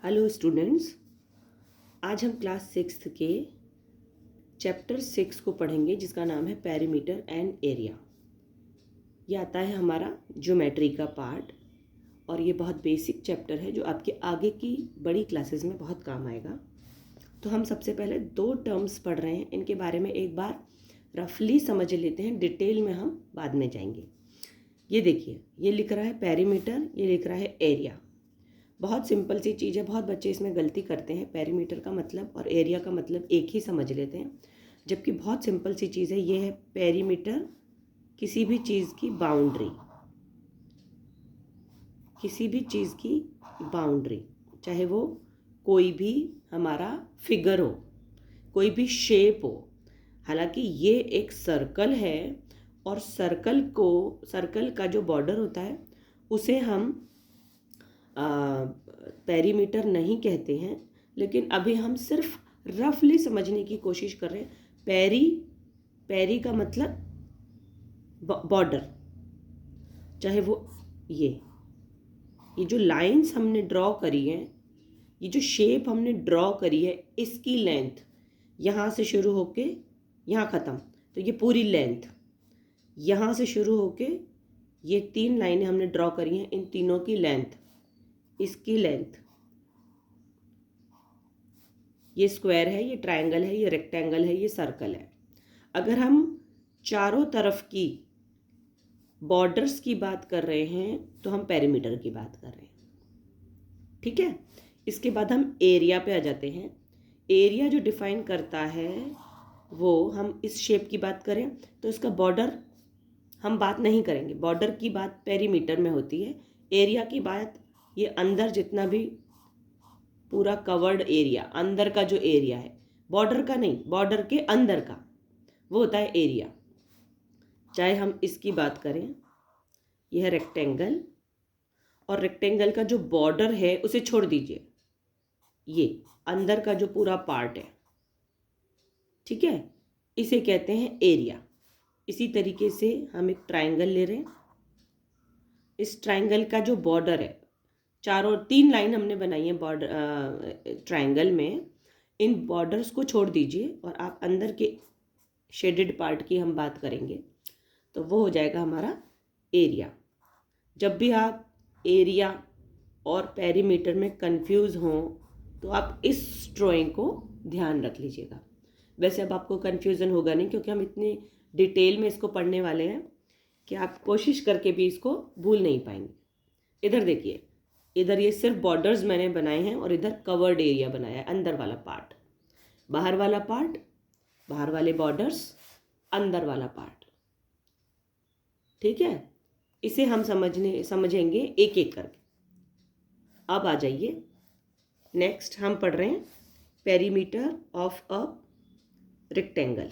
Hello students, आज हम class 6 के चैप्टर 6 को पढ़ेंगे जिसका नाम है पेरीमीटर एंड एरिया। ये आता है हमारा ज्योमेट्री का पार्ट और ये बहुत बेसिक चैप्टर है जो आपके आगे की बड़ी क्लासेस में बहुत काम आएगा। तो हम सबसे पहले दो टर्म्स पढ़ रहे हैं, इनके बारे में एक बार रफली समझ लेते हैं, डिटेल में हम बाद में जाएंगे। ये देखिए, ये लिख रहा है पेरीमीटर, ये लिख रहा है एरिया। बहुत सिंपल सी चीज़ है, बहुत बच्चे इसमें गलती करते हैं। पेरीमीटर का मतलब और एरिया का मतलब एक ही समझ लेते हैं, जबकि बहुत सिंपल सी चीज़ है। ये है पेरीमीटर, किसी भी चीज़ की बाउंड्री, किसी भी चीज़ की बाउंड्री, चाहे वो कोई भी हमारा फिगर हो, कोई भी शेप हो। हालांकि ये एक सर्कल है और सर्कल का जो बॉर्डर होता है उसे हम पेरीमीटर नहीं कहते हैं, लेकिन अभी हम सिर्फ रफली समझने की कोशिश कर रहे हैं। पेरी का मतलब बॉर्डर, चाहे वो ये जो लाइंस हमने ड्रॉ करी हैं, ये जो शेप हमने ड्रॉ करी है, इसकी लेंथ यहाँ से शुरू होके यहाँ ख़त्म, तो ये पूरी लेंथ यहाँ से शुरू होके ये 3 लाइनें हमने ड्रॉ करी हैं, इन तीनों की लेंथ, इसकी लेंथ, ये स्क्वायर है, ये ट्रायंगल है, ये रेक्टेंगल है, ये सर्कल है। अगर हम चारों तरफ की बॉर्डर्स की बात कर रहे हैं तो हम पेरीमीटर की बात कर रहे हैं, ठीक है। इसके बाद हम एरिया पे आ जाते हैं। एरिया जो डिफाइन करता है वो, हम इस शेप की बात करें तो इसका बॉर्डर हम बात नहीं करेंगे, बॉर्डर की बात पेरीमीटर में होती है। एरिया की बात ये अंदर जितना भी पूरा कवर्ड एरिया, अंदर का जो एरिया है, बॉर्डर का नहीं, बॉर्डर के अंदर का, वो होता है एरिया। चाहे हम इसकी बात करें, यह है रेक्टेंगल, और रेक्टेंगल का जो बॉर्डर है उसे छोड़ दीजिए, ये अंदर का जो पूरा पार्ट है, ठीक है, इसे कहते हैं एरिया। इसी तरीके से हम एक ट्रायंगल ले रहे हैं, इस ट्रायंगल का जो बॉर्डर है, चारों 3 लाइन हमने बनाई है बॉर्डर ट्रायंगल में, इन बॉर्डर्स को छोड़ दीजिए और आप अंदर के शेडेड पार्ट की हम बात करेंगे तो वो हो जाएगा हमारा एरिया। जब भी आप एरिया और पेरीमीटर में कंफ्यूज हों तो आप इस ड्राइंग को ध्यान रख लीजिएगा। वैसे अब आपको कंफ्यूजन होगा नहीं, क्योंकि हम इतनी डिटेल में इसको पढ़ने वाले हैं कि आप कोशिश करके भी इसको भूल नहीं पाएंगे। इधर देखिए, इधर ये सिर्फ बॉर्डर्स मैंने बनाए हैं और इधर कवर्ड एरिया बनाया है, अंदर वाला पार्ट, बाहर वाला पार्ट, बाहर वाले बॉर्डर्स, अंदर वाला पार्ट, ठीक है। इसे हम समझेंगे एक एक करके। अब आ जाइए, नेक्स्ट हम पढ़ रहे हैं पेरीमीटर ऑफ अ रेक्टेंगल।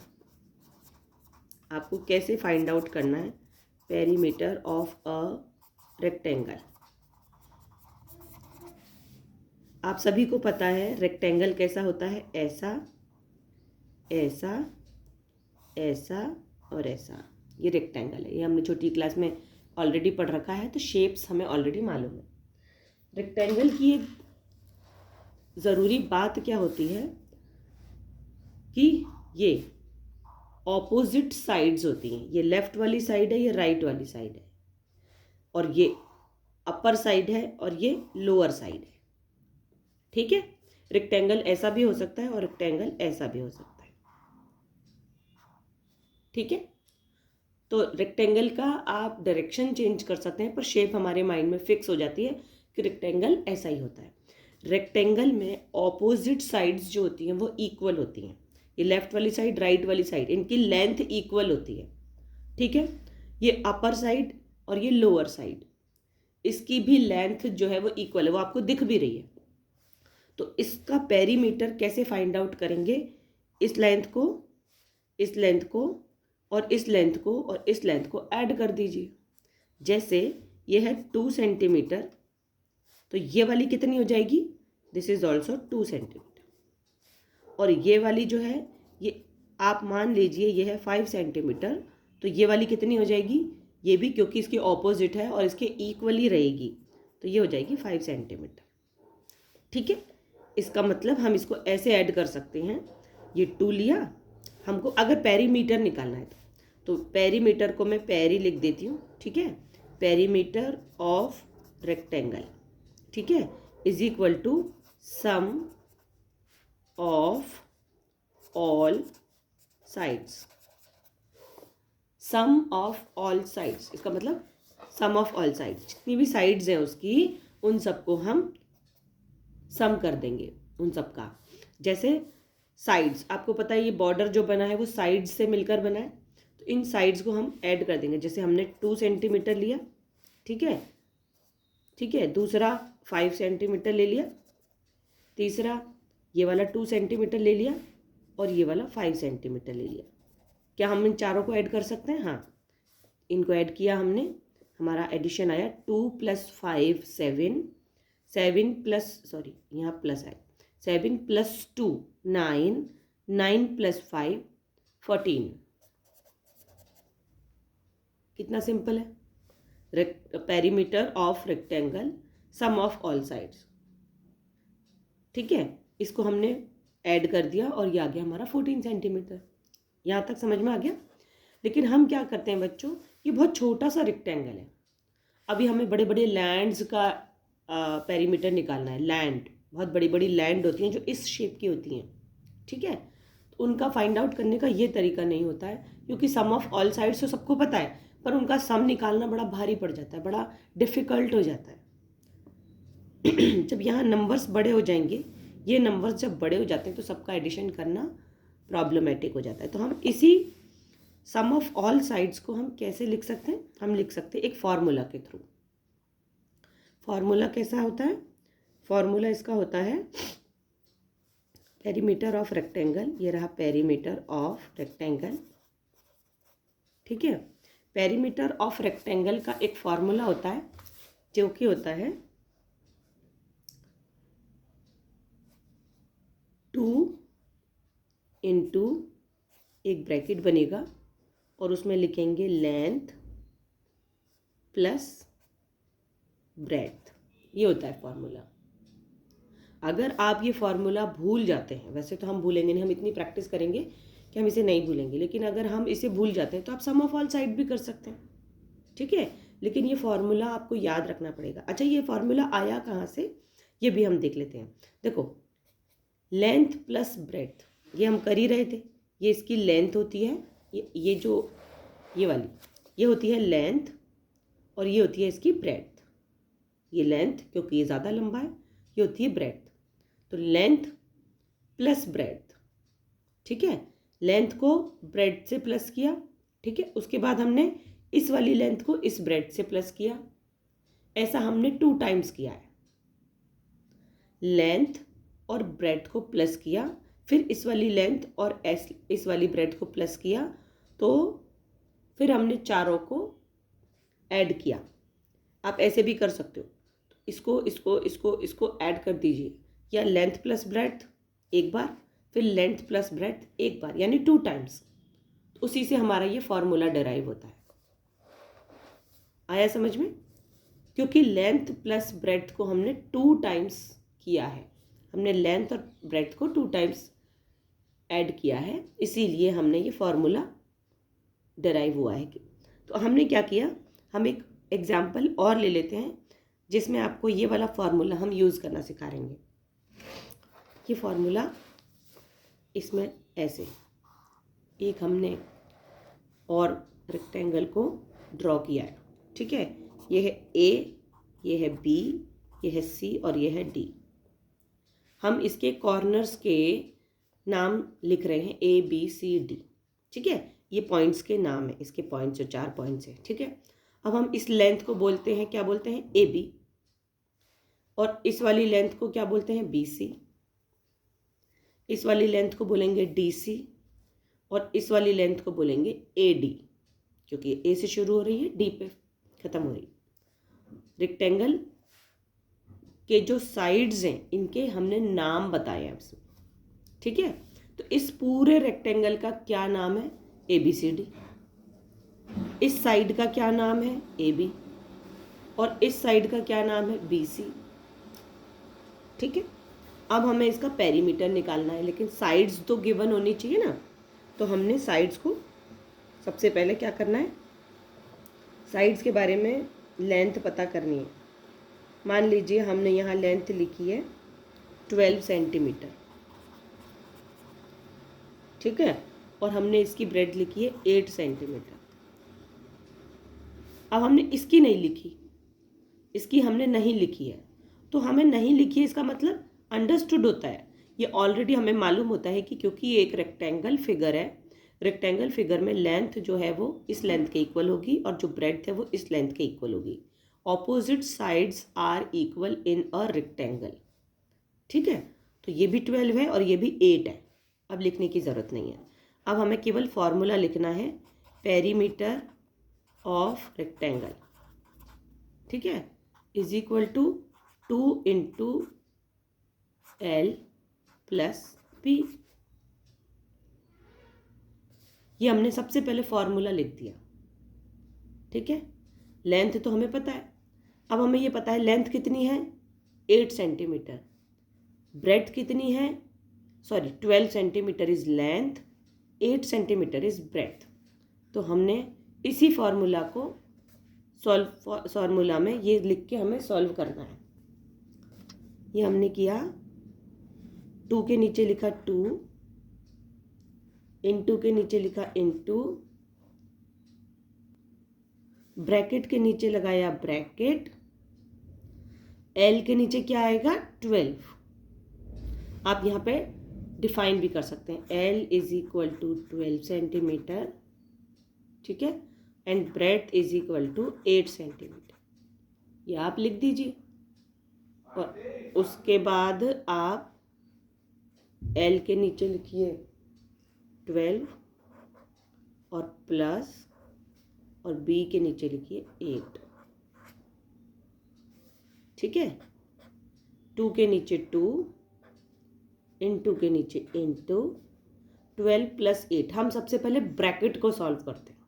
आपको कैसे फाइंड आउट करना है पेरीमीटर ऑफ अ रेक्टेंगल। आप सभी को पता है रेक्टेंगल कैसा होता है, ऐसा, ऐसा, ऐसा और ऐसा। ये रेक्टेंगल है, ये हमने छोटी क्लास में ऑलरेडी पढ़ रखा है, तो शेप्स हमें ऑलरेडी मालूम है। रेक्टेंगल की एक ज़रूरी बात क्या होती है कि ये ऑपोजिट साइड्स होती हैं, ये लेफ्ट वाली साइड है, ये राइट वाली साइड है, और ये अपर साइड है और ये लोअर साइड है, ठीक है। रेक्टेंगल ऐसा भी हो सकता है और रेक्टेंगल ऐसा भी हो सकता है, ठीक है। तो रेक्टेंगल का आप डायरेक्शन चेंज कर सकते हैं, पर शेप हमारे माइंड में फिक्स हो जाती है कि रेक्टेंगल ऐसा ही होता है। रेक्टेंगल में ऑपोजिट साइड्स जो होती हैं वो इक्वल होती हैं, ये लेफ्ट वाली साइड, राइट वाली साइड, इनकी लेंथ इक्वल होती है, ठीक है। ये अपर साइड और ये लोअर साइड, इसकी भी लेंथ जो है वो इक्वल है, वो आपको दिख भी रही है। तो इसका पेरीमीटर कैसे फाइंड आउट करेंगे, इस लेंथ को, इस लेंथ को और इस लेंथ को और इस लेंथ को ऐड कर दीजिए। जैसे ये है 2 सेंटीमीटर, तो ये वाली कितनी हो जाएगी, दिस इज ऑल्सो 2 सेंटीमीटर, और ये वाली जो है, ये आप मान लीजिए ये है 5 सेंटीमीटर, तो ये वाली कितनी हो जाएगी, ये भी, क्योंकि इसके ऑपोजिट है और इसके इक्वली रहेगी, तो ये हो जाएगी 5 सेंटीमीटर। ठीक है, इसका मतलब हम इसको ऐसे ऐड कर सकते हैं, ये 2 लिया, हमको अगर पेरीमीटर निकालना है तो पेरीमीटर को मैं पेरी लिख देती हूँ, ठीक है, पेरीमीटर ऑफ रेक्टेंगल, ठीक है, is equal to sum of all sides, sum of all sides, इसका मतलब सम ऑफ ऑल साइड्स, जितनी भी साइड्स हैं उसकी, उन सबको हम सम कर देंगे, उन सब का। जैसे साइड्स, आपको पता है ये बॉर्डर जो बना है वो साइड्स से मिलकर बना है, तो इन साइड्स को हम ऐड कर देंगे। जैसे हमने 2 सेंटीमीटर लिया, ठीक है, ठीक है, दूसरा 5 सेंटीमीटर ले लिया, तीसरा ये वाला 2 सेंटीमीटर ले लिया, और ये वाला 5 सेंटीमीटर ले लिया। क्या हम इन चारों को ऐड कर सकते हैं? हाँ, इनको ऐड किया हमने, हमारा एडिशन आया 2 + 5 7, 7 प्लस, सॉरी यहाँ प्लस है, 7 + 2 9, 9 + 5 14। कितना सिंपल है, perimeter of rectangle sum of all sides, ठीक है, इसको हमने ऐड कर दिया और ये आ गया हमारा 14 सेंटीमीटर। यहाँ तक समझ में आ गया। लेकिन हम क्या करते हैं बच्चों, ये बहुत छोटा सा रेक्टेंगल है, अभी हमें बड़े बड़े लैंड्स का पेरीमीटर निकालना है। लैंड, बहुत बड़ी बड़ी लैंड होती हैं जो इस शेप की होती हैं, ठीक है, तो उनका फाइंड आउट करने का ये तरीका नहीं होता है, क्योंकि सम ऑफ ऑल साइड्स तो सबको पता है, पर उनका सम निकालना बड़ा भारी पड़ जाता है, बड़ा डिफ़िकल्ट हो जाता है। जब यहाँ नंबर्स बड़े हो जाएंगे, ये नंबर्स जब बड़े हो जाते हैं तो सबका एडिशन करना प्रॉब्लमेटिक हो जाता है। तो हम इसी सम ऑफ ऑल साइड्स को हम कैसे लिख सकते हैं, हम लिख सकते हैं एक फार्मूला के थ्रू। फार्मूला कैसा होता है, फार्मूला इसका होता है पेरीमीटर ऑफ रेक्टेंगल, ये रहा पेरीमीटर ऑफ रेक्टेंगल, ठीक है, पेरीमीटर ऑफ रेक्टेंगल का एक फार्मूला होता है जो कि होता है 2 × एक ब्रैकेट बनेगा और उसमें लिखेंगे लेंथ प्लस ब्रेड्थ, ये होता है फार्मूला। अगर आप ये फार्मूला भूल जाते हैं, वैसे तो हम भूलेंगे नहीं, हम इतनी प्रैक्टिस करेंगे कि हम इसे नहीं भूलेंगे, लेकिन अगर हम इसे भूल जाते हैं तो आप सम ऑफ ऑल साइड भी कर सकते हैं, ठीक है, लेकिन ये फार्मूला आपको याद रखना पड़ेगा। अच्छा, ये फार्मूला आया कहाँ से, ये भी हम देख लेते हैं। देखो, लेंथ प्लस ब्रेड्थ, ये हम कर ही रहे थे, ये इसकी लेंथ होती है, ये जो ये वाली, ये होती है लेंथ, और ये होती है इसकी ब्रेड्थ। ये लेंथ क्योंकि ये ज़्यादा लंबा है, ये होती है ब्रेड्थ, तो लेंथ प्लस ब्रेड्थ, ठीक है, लेंथ को ब्रेड्थ से प्लस किया, ठीक है, उसके बाद हमने इस वाली लेंथ को इस ब्रेड्थ से प्लस किया, ऐसा हमने 2 टाइम्स किया है। लेंथ और ब्रेड्थ को प्लस किया, फिर इस वाली लेंथ और इस वाली ब्रेड्थ को प्लस किया, तो फिर हमने चारों को ऐड किया। आप ऐसे भी कर सकते हो, तो इसको ऐड कर दीजिए, या लेंथ प्लस ब्रेड्थ एक बार, फिर लेंथ प्लस ब्रेड्थ एक बार, यानी 2 टाइम्स, तो उसी से हमारा ये फॉर्मूला डिराइव होता है। आया समझ में? क्योंकि लेंथ प्लस ब्रेड्थ को हमने 2 टाइम्स किया है, हमने लेंथ और ब्रेड्थ को 2 टाइम्स ऐड किया है, इसीलिए हमने ये फॉर्मूला डिराइव हुआ है। तो हमने क्या किया, हम एक एग्जाम्पल और ले लेते हैं जिसमें आपको ये वाला फार्मूला हम यूज़ करना सिखाएंगे। ये फार्मूला इसमें ऐसे एक हमने और रेक्टेंगल को ड्रॉ किया है, ठीक है, ये है ए, ये है बी, ये है सी और ये है डी। हम इसके कॉर्नर्स के नाम लिख रहे हैं ए बी सी डी, ठीक है, ये पॉइंट्स के नाम है, इसके पॉइंट्स जो 4 पॉइंट्स हैं, ठीक है। अब हम इस लेंथ को बोलते हैं, क्या बोलते हैं, ए बी, और इस वाली लेंथ को क्या बोलते हैं, बी सी, इस वाली लेंथ को बोलेंगे डी सी, और इस वाली लेंथ को बोलेंगे ए डी, क्योंकि ए से शुरू हो रही है, डी पे ख़त्म हो रही है। रेक्टेंगल के जो साइड्स हैं इनके हमने नाम बताए हैं इसमें, ठीक है। तो इस पूरे रेक्टेंगल का क्या नाम है, ए बी सी डी, इस साइड का क्या नाम है, ए बी, और इस साइड का क्या नाम है, बी सी, ठीक है। अब हमें इसका पेरीमीटर निकालना है, लेकिन साइड्स तो गिवन होनी चाहिए ना। तो हमने साइड्स को सबसे पहले क्या करना है, साइड्स के बारे में लेंथ पता करनी है। मान लीजिए हमने यहाँ लेंथ लिखी है 12 सेंटीमीटर, ठीक है, और हमने इसकी ब्रेड लिखी है 8 सेंटीमीटर। अब हमने इसकी नहीं लिखी, इसकी हमने नहीं लिखी है, तो हमें नहीं लिखी है इसका मतलब अंडरस्टूड होता है, ये ऑलरेडी हमें मालूम होता है कि क्योंकि ये एक रेक्टेंगल फिगर है, रेक्टेंगल फिगर में लेंथ जो है वो इस लेंथ के इक्वल होगी और जो ब्रेड्थ है वो इस लेंथ के इक्वल होगी। Opposite sides are equal in a rectangle, ठीक है। तो ये भी 12 है और ये भी 8 है, अब लिखने की ज़रूरत नहीं है। अब हमें केवल फॉर्मूला लिखना है, पेरीमीटर ऑफ रेक्टेंगल, ठीक है, is equal to 2 into L plus B. ये हमने सबसे पहले फॉर्मूला लिख दिया, ठीक है। लेंथ तो हमें पता है, अब हमें ये पता है लेंथ कितनी है 8 सेंटीमीटर, ब्रेड्थ कितनी है, sorry 12 centimetre is length, 8 centimetre is breadth. तो हमने इसी फॉर्मूला को फॉर्मूला में ये लिख के हमें सॉल्व करना है। ये हमने किया, 2 के नीचे लिखा 2, इंटू के नीचे लिखा इंटू, ब्रैकेट के नीचे लगाया ब्रैकेट, एल के नीचे क्या आएगा 12। आप यहाँ पे डिफाइन भी कर सकते हैं, L is equal to 12 centimetre, ठीक है, and breadth is equal to 8 centimetre, ये आप लिख दीजिए। और उसके बाद आप एल के नीचे लिखिए 12 और प्लस, और बी के नीचे लिखिए 8, ठीक है। 2 के नीचे 2, इंटू के नीचे इंटू, 12 प्लस 8। हम सबसे पहले ब्रैकेट को सॉल्व करते हैं,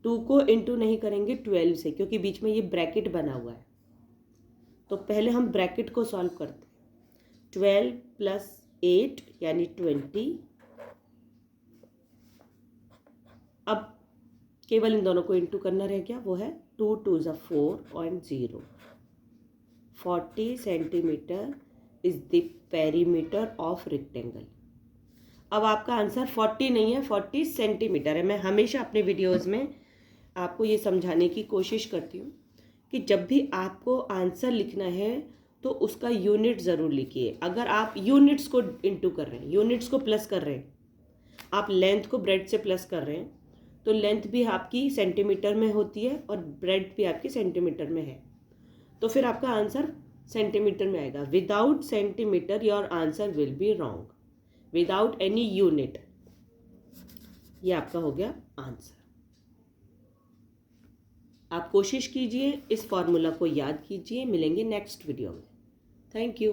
2 को इंटू नहीं करेंगे 12 से, क्योंकि बीच में ये ब्रैकेट बना हुआ है, तो पहले हम ब्रैकेट को सॉल्व करते हैं। 12 प्लस 8 यानी 20। अब केवल इन दोनों को इंटू करना रह गया, वो है 2 2 ज़ा 4 और 0। 40 centimetre is the perimeter of rectangle. अब आपका आंसर 40 नहीं है, 40 सेंटीमीटर है। मैं हमेशा अपने वीडियोस में आपको ये समझाने की कोशिश करती हूँ कि जब भी आपको आंसर लिखना है तो उसका यूनिट ज़रूर लिखिए। अगर आप यूनिट्स को इंटू कर रहे हैं, यूनिट्स को प्लस कर रहे हैं, आप लेंथ को ब्रेड से प्लस कर रहे हैं, तो लेंथ भी आपकी सेंटीमीटर में होती है और ब्रेड भी आपकी सेंटीमीटर में है, तो फिर आपका आंसर सेंटीमीटर में आएगा। Without centimetre your answer will be wrong, without any unit. ये आपका हो गया आंसर। आप कोशिश कीजिए, इस फॉर्मूला को याद कीजिए। मिलेंगे नेक्स्ट वीडियो में। Thank you.